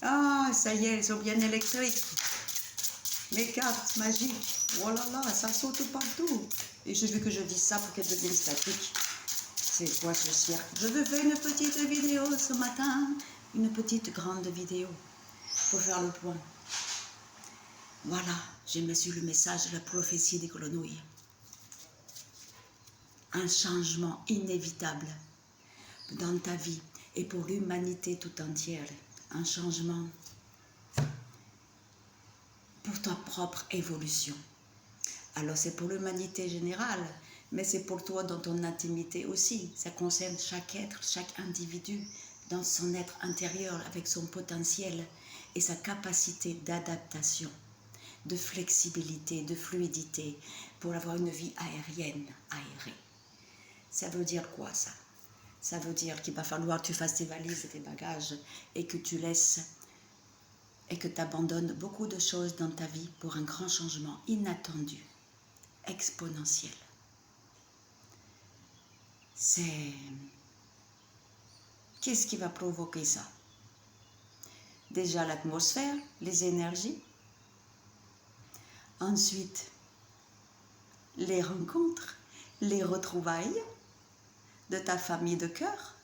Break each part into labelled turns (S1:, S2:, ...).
S1: Ah, ça y est, elles sont bien électriques. Mes cartes magiques. Oh là là, ça saute partout. Et je veux que je dise ça pour qu'elles deviennent statiques. C'est quoi ce cirque? Je veux faire une petite vidéo ce matin. Une petite grande vidéo. Pour faire le point. Voilà, j'ai reçu le message de la prophétie des grenouilles. Un changement inévitable dans ta vie et pour l'humanité tout entière. Un changement pour ta propre évolution. Alors c'est pour l'humanité générale, mais c'est pour toi dans ton intimité aussi. Ça concerne chaque être, chaque individu dans son être intérieur avec son potentiel et sa capacité d'adaptation, de flexibilité, de fluidité pour avoir une vie aérienne, aérée. Ça veut dire quoi ça? Ça veut dire qu'il va falloir que tu fasses tes valises et tes bagages et que tu laisses et que tu abandonnes beaucoup de choses dans ta vie pour un grand changement inattendu, exponentiel. C'est... Qu'est-ce qui va provoquer ça? Déjà l'atmosphère, les énergies. Ensuite, les rencontres, les retrouvailles de ta famille de cœur,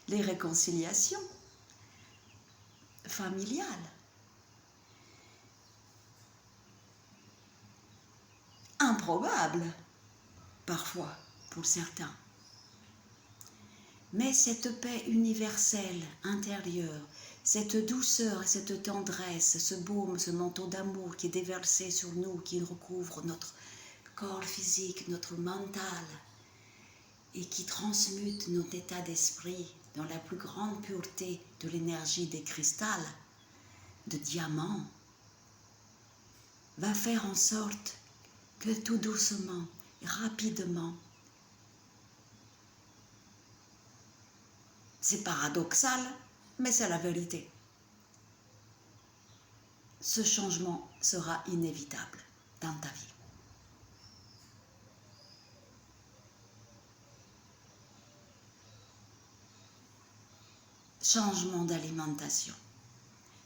S1: les réconciliations familiales. Improbable, parfois, pour certains. Mais cette paix universelle, intérieure, cette douceur et cette tendresse, ce baume, ce manteau d'amour qui est déversé sur nous, qui recouvre notre corps physique, notre mental, et qui transmute notre état d'esprit dans la plus grande pureté de l'énergie des cristals, de diamants, va faire en sorte que tout doucement, rapidement, c'est paradoxal, mais c'est la vérité. Ce changement sera inévitable dans ta vie. Changement d'alimentation.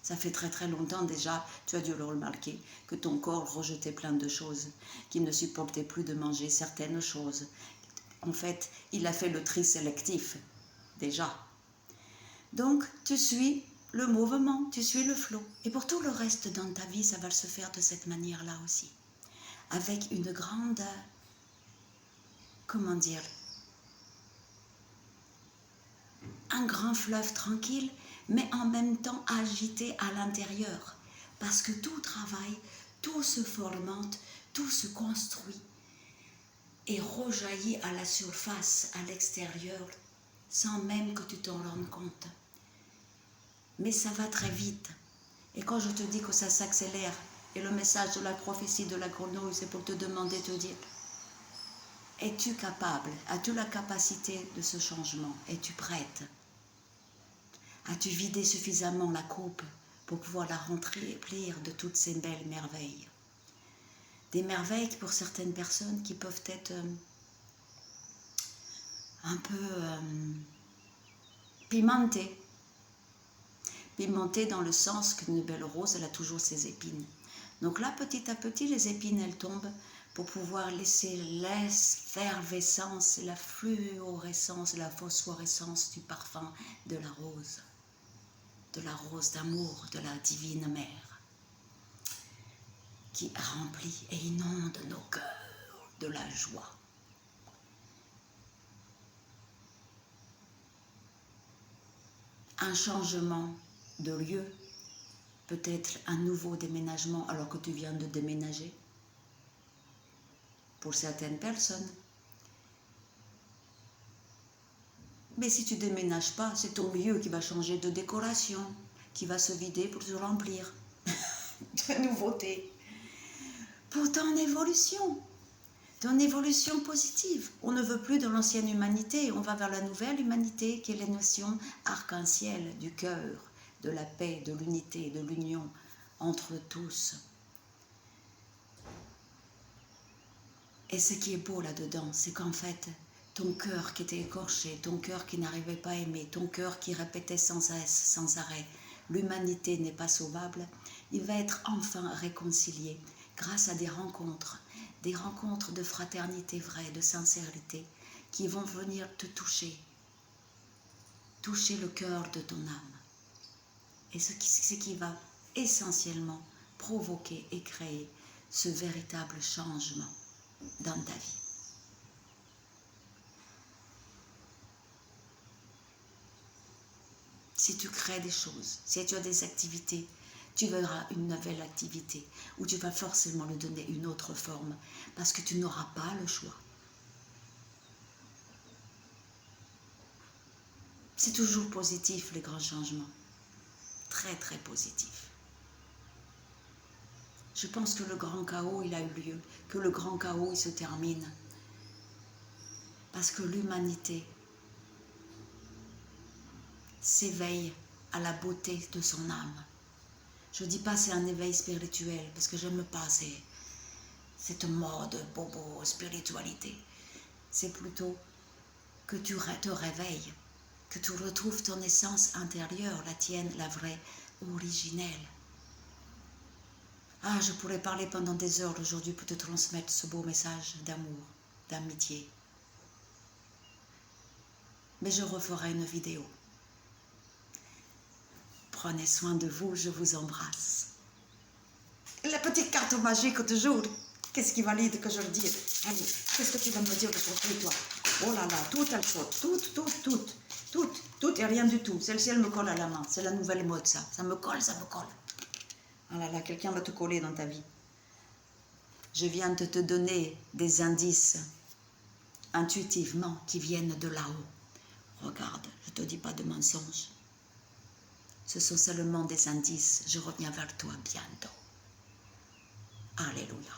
S1: Ça fait très très longtemps déjà, tu as dû le remarquer, que ton corps rejetait plein de choses, qu'il ne supportait plus de manger certaines choses. En fait, il a fait le tri sélectif, déjà. Donc, tu suis le mouvement, tu suis le flot. Et pour tout le reste dans ta vie, ça va se faire de cette manière-là aussi. Avec une grande, comment dire, un grand fleuve tranquille, mais en même temps agité à l'intérieur. Parce que tout travaille, tout se formente, tout se construit et rejaillit à la surface, à l'extérieur, sans même que tu t'en rendes compte. Mais ça va très vite. Et quand je te dis que ça s'accélère, et le message de la prophétie de la grenouille, c'est pour te demander, te dire, es-tu capable, as-tu la capacité de ce changement? Es-tu prête? As-tu vidé suffisamment la coupe pour pouvoir la remplir de toutes ces belles merveilles? Des merveilles pour certaines personnes qui peuvent être un peu pimentées. Pimentées dans le sens qu'une belle rose, elle a toujours ses épines. Donc là, petit à petit, les épines, elles tombent pour pouvoir laisser l'effervescence, la fluorescence, la phosphorescence du parfum de la rose d'amour de la divine mère, qui remplit et inonde nos cœurs de la joie. Un changement de lieu, peut-être un nouveau déménagement alors que tu viens de déménager, pour certaines personnes. Mais si tu ne déménages pas, c'est ton lieu qui va changer de décoration, qui va se vider pour se remplir de nouveautés. Pour ton évolution positive. On ne veut plus de l'ancienne humanité, on va vers la nouvelle humanité qui est la notion arc-en-ciel du cœur, de la paix, de l'unité, de l'union entre tous. Et ce qui est beau là-dedans, c'est qu'en fait, ton cœur qui était écorché, ton cœur qui n'arrivait pas à aimer, ton cœur qui répétait sans cesse, sans arrêt, l'humanité n'est pas sauvable, il va être enfin réconcilié grâce à des rencontres de fraternité vraie, de sincérité, qui vont venir te toucher le cœur de ton âme. Et ce qui va essentiellement provoquer et créer ce véritable changement dans ta vie. Si tu crées des choses, si tu as des activités, tu verras une nouvelle activité où tu vas forcément lui donner une autre forme parce que tu n'auras pas le choix. C'est toujours positif les grands changements, très très positif. Je pense que le grand chaos il a eu lieu, que le grand chaos il se termine parce que l'humanité s'éveille à la beauté de son âme. Je ne dis pas c'est un éveil spirituel, parce que je n'aime pas cette mode bobo spiritualité. C'est plutôt que tu te réveilles, que tu retrouves ton essence intérieure, la tienne, la vraie, originelle. Ah, je pourrais parler pendant des heures aujourd'hui pour te transmettre ce beau message d'amour, d'amitié. Mais je referai une vidéo. Prenez soin de vous, je vous embrasse. La petite carte magique toujours. Qu'est-ce qui valide que je le dise? Allez, qu'est-ce que tu vas me dire aujourd'hui, toi? Oh là là, tout elle faute, tout et rien du tout. Celle-ci, elle me colle à la main. C'est la nouvelle mode, ça. Ça me colle. Oh là là, quelqu'un va te coller dans ta vie. Je viens de te donner des indices intuitivement qui viennent de là-haut. Regarde, je ne te dis pas de mensonges. Ce sont seulement des indices. Je reviens vers toi bientôt. Alléluia.